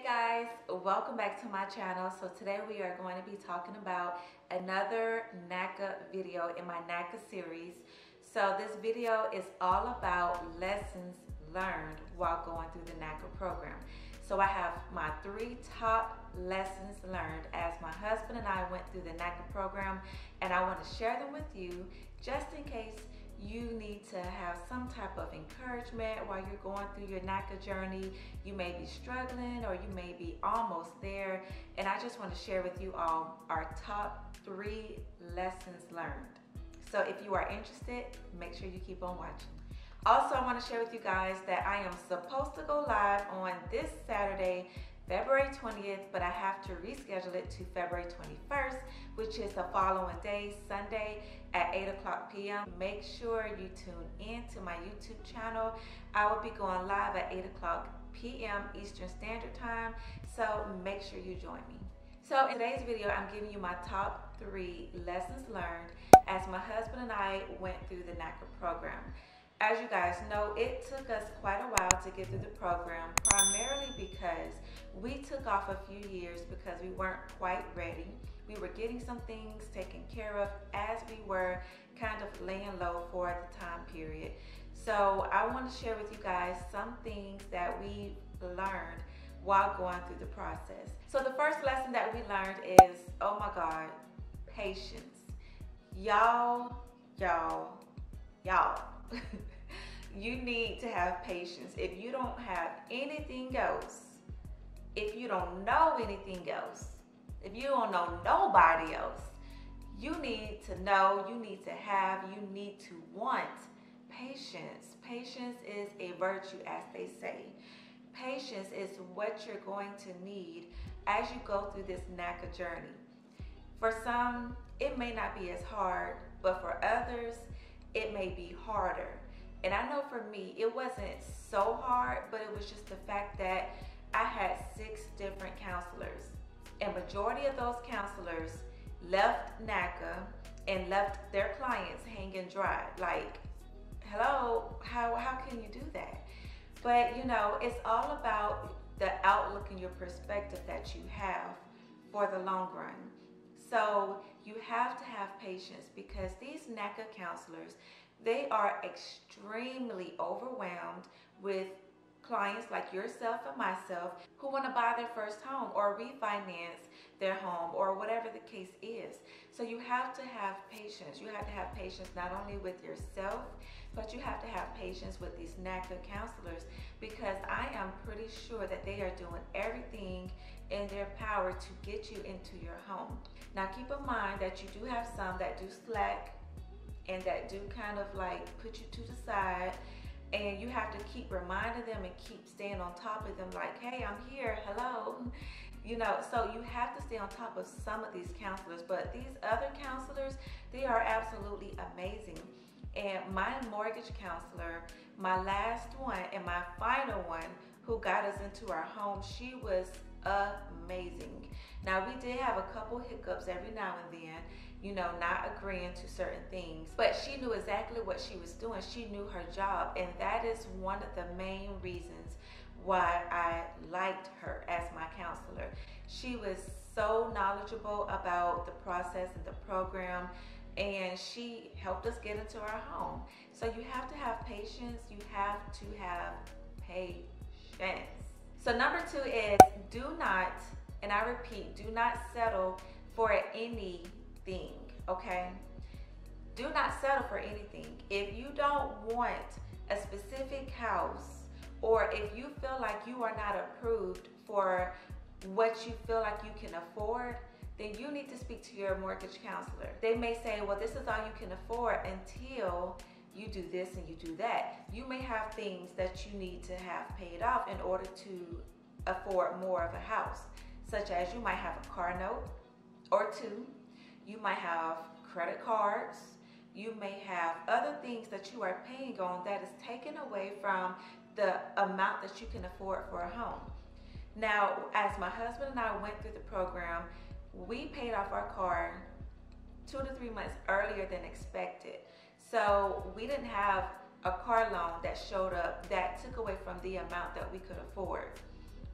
Hey guys, welcome back to my channel. So today we are going to be talking about another NACA video in my NACA series. So this video is all about lessons learned while going through the NACA program. So I have my 3 top lessons learned as my husband and I went through the NACA program, and I want to share them with you just in case you need to have some type of encouragement while you're going through your NACA journey. You may be struggling or you may be almost there, and I just want to share with you all our top 3 lessons learned. So if you are interested, make sure you keep on watching. Also, I want to share with you guys that I am supposed to go live on this Saturday, February 20th, but I have to reschedule it to February 21st, which is the following day, Sunday at 8:00 p.m. Make sure you tune in to my YouTube channel. I will be going live at 8:00 p.m. Eastern Standard Time, so make sure you join me. So in today's video, I'm giving you my top 3 lessons learned as my husband and I went through the NACA program. As you guys know, it took us quite a while to get through the program, primarily because we took off a few years because we weren't quite ready. We were getting some things taken care of as we were kind of laying low for the time period. So I want to share with you guys some things that we learned while going through the process. So the first lesson that we learned is, oh my God, patience. Y'all. You need to have patience. If you don't have anything else, if you don't know anything else, if you don't know nobody else, you need to know, you need to have, you need to want patience. Patience is a virtue, as they say. Patience is what you're going to need as you go through this NACA journey. For some, it may not be as hard, but for others, it may be harder. And I know for me, it wasn't so hard, but it was just the fact that I had 6 different counselors. And majority of those counselors left NACA and left their clients hanging dry. Like, hello, how can you do that? But you know, it's all about the outlook and your perspective that you have for the long run. So you have to have patience because these NACA counselors, they are extremely overwhelmed with clients like yourself and myself who want to buy their first home or refinance their home or whatever the case is. So you have to have patience. You have to have patience not only with yourself, but you have to have patience with these NACA counselors, because I am pretty sure that they are doing everything in their power to get you into your home. Now keep in mind that you do have some that do slack and that do kind of like put you to the side, and you have to keep reminding them and keep staying on top of them like, hey, I'm here, hello. You know, so you have to stay on top of some of these counselors, but these other counselors, they are absolutely amazing. And my mortgage counselor, my last one and my final one who got us into our home, she was amazing. Now we did have a couple hiccups every now and then, you know, not agreeing to certain things, but she knew exactly what she was doing. She knew her job, and that is one of the main reasons why I liked her as my counselor. She was so knowledgeable about the process and the program, and she helped us get into our home. So you have to have patience. You have to have patience. So number 2 is, do not, and I repeat, do not settle for anything, okay? Do not settle for anything. If you don't want a specific house, or if you feel like you are not approved for what you feel like you can afford, then you need to speak to your mortgage counselor. They may say, well, this is all you can afford until you do this and you do that. You may have things that you need to have paid off in order to afford more of a house, such as you might have a car note or 2. You might have credit cards. You may have other things that you are paying on that is taken away from the amount that you can afford for a home. Now, as my husband and I went through the program, we paid off our car 2 to 3 months earlier than expected. So we didn't have a car loan that showed up that took away from the amount that we could afford.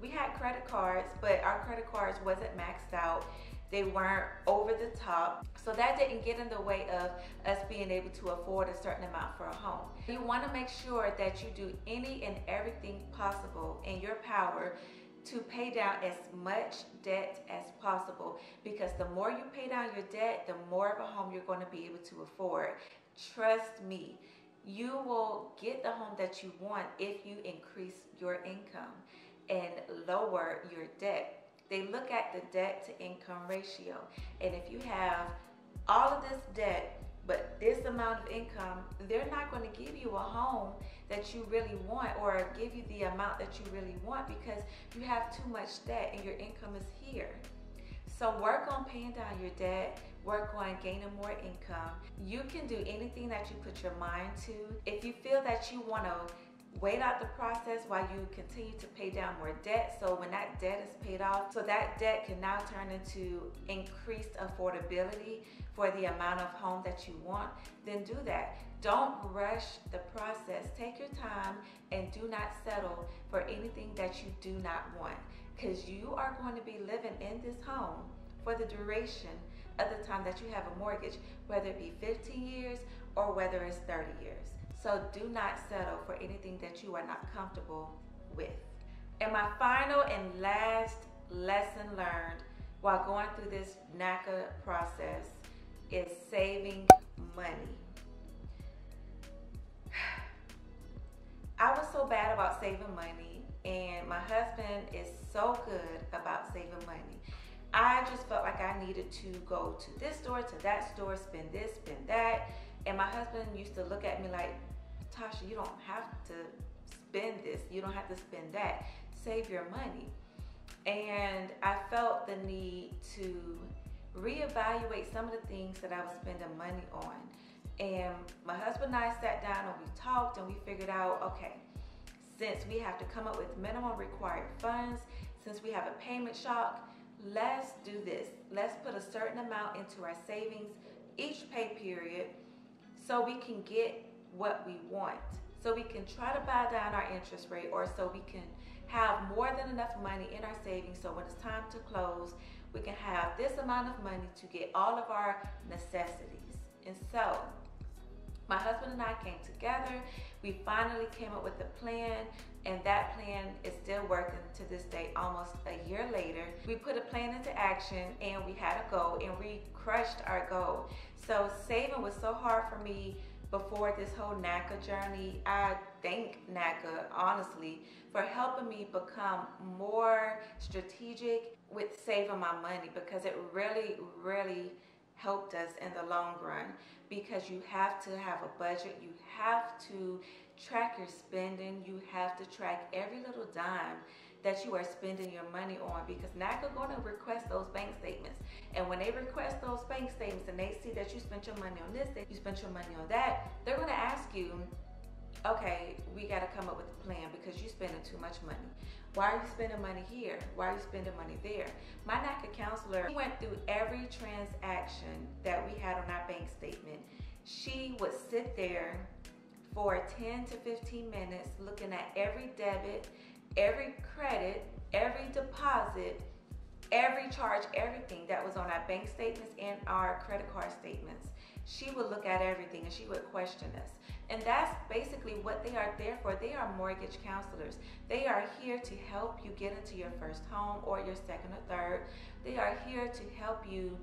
We had credit cards, but our credit cards wasn't maxed out. They weren't over the top. So that didn't get in the way of us being able to afford a certain amount for a home. You want to make sure that you do any and everything possible in your power to pay down as much debt as possible, because the more you pay down your debt, the more of a home you're going to be able to afford. Trust me, you will get the home that you want if you increase your income and lower your debt. They look at the debt to income ratio, and if you have all of this debt but this amount of income, they're not going to give you a home that you really want or give you the amount that you really want, because you have too much debt and your income is here. So work on paying down your debt, work on gaining more income. You can do anything that you put your mind to. If you feel that you want to wait out the process while you continue to pay down more debt, so when that debt is paid off, so that debt can now turn into increased affordability for the amount of home that you want, then do that. Don't rush the process. Take your time and do not settle for anything that you do not want, because you are going to be living in this home for the duration of the time that you have a mortgage, whether it be 15 years or whether it's 30 years. So do not settle for anything that you are not comfortable with. And my final and last lesson learned while going through this NACA process is saving money. I was so bad about saving money, and my husband is so good about saving money. I just felt like I needed to go to this store, to that store, spend this, spend that. And my husband used to look at me like, Tasha, you don't have to spend this. You don't have to spend that. Save your money. And I felt the need to reevaluate some of the things that I was spending money on. And my husband and I sat down and we talked and we figured out, okay, since we have to come up with minimum required funds, since we have a payment shock, let's do this. Let's put a certain amount into our savings each pay period so we can get what we want. So we can try to buy down our interest rate, or so we can have more than enough money in our savings so when it's time to close, we can have this amount of money to get all of our necessities. And so my husband and I came together. We finally came up with a plan, and that plan is still working to this day, almost a year later. We put a plan into action and we had a goal and we crushed our goal. So saving was so hard for me before this whole NACA journey. I thank NACA, honestly, for helping me become more strategic with saving my money, because it really, really helped us in the long run, because you have to have a budget. You have to track your spending. You have to track every little dime that you are spending your money on, because NACA going to request those bank statements. And when they request those bank statements and they see that you spent your money on this, that you spent your money on that, they're going to ask you, okay, we got to come up with a plan because you're spending too much money. Why are you spending money here? Why are you spending money there? My NACA counselor, she went through every transaction that we had on our bank statement. She would sit there for 10 to 15 minutes looking at every debit, every credit, every deposit, every charge, everything that was on our bank statements and our credit card statements. She would look at everything and she would question us. And that's basically what they are there for. They are mortgage counselors. They are here to help you get into your first home or your second or third. They are here to help you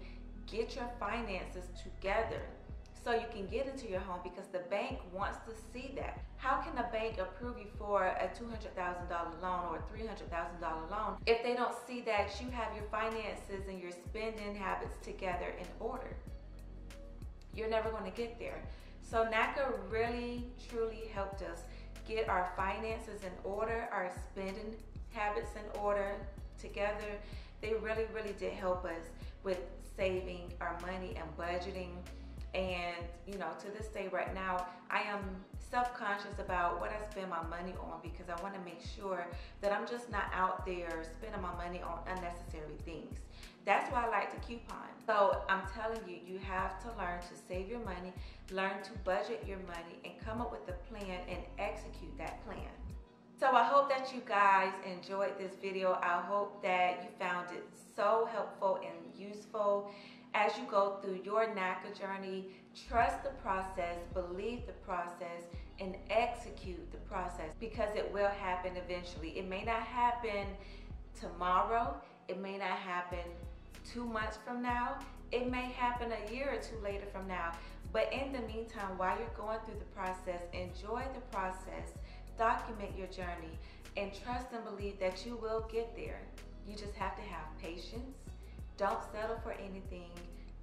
get your finances together so you can get into your home, because the bank wants to see that. How can a bank approve you for a $200,000 loan or a $300,000 loan if they don't see that you have your finances and your spending habits together in order? You're never going to get there. So NACA really, truly helped us get our finances in order, our spending habits in order together. They really, really did help us with saving our money and budgeting. And, you know, to this day right now, I am self-conscious about what I spend my money on, because I want to make sure that I'm just not out there spending my money on unnecessary things. That's why I like to coupon. So I'm telling you, you have to learn to save your money, learn to budget your money, and come up with a plan and execute that plan. So I hope that you guys enjoyed this video. I hope that you found it so helpful and useful as you go through your NACA journey. Trust the process, believe the process, and execute the process, because it will happen eventually. It may not happen tomorrow. It may not happen 2 months from now. It may happen a year or two later from now. But in the meantime, while you're going through the process, enjoy the process, document your journey, and trust and believe that you will get there. You just have to have patience. Don't settle for anything,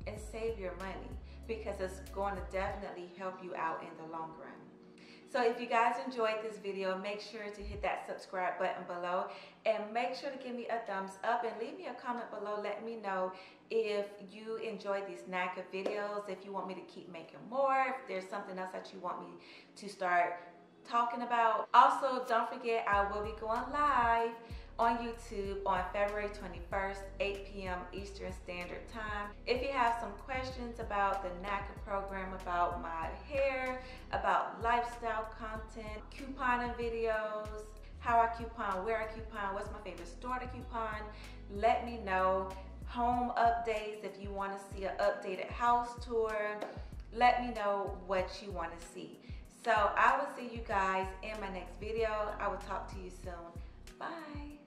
and save your money, because it's going to definitely help you out in the long run. So if you guys enjoyed this video, make sure to hit that subscribe button below, and make sure to give me a thumbs up and leave me a comment below. Let me know if you enjoyed these NACA videos, if you want me to keep making more, if there's something else that you want me to start talking about. Also, don't forget, I will be going live on YouTube on February 21st, 8 p.m. Eastern Standard Time. If you have some questions about the NACA program, about my hair, about lifestyle content, couponing videos, how I coupon, where I coupon, what's my favorite store to coupon, let me know. Home updates, if you want to see an updated house tour, let me know what you want to see. So I will see you guys in my next video. I will talk to you soon. Bye.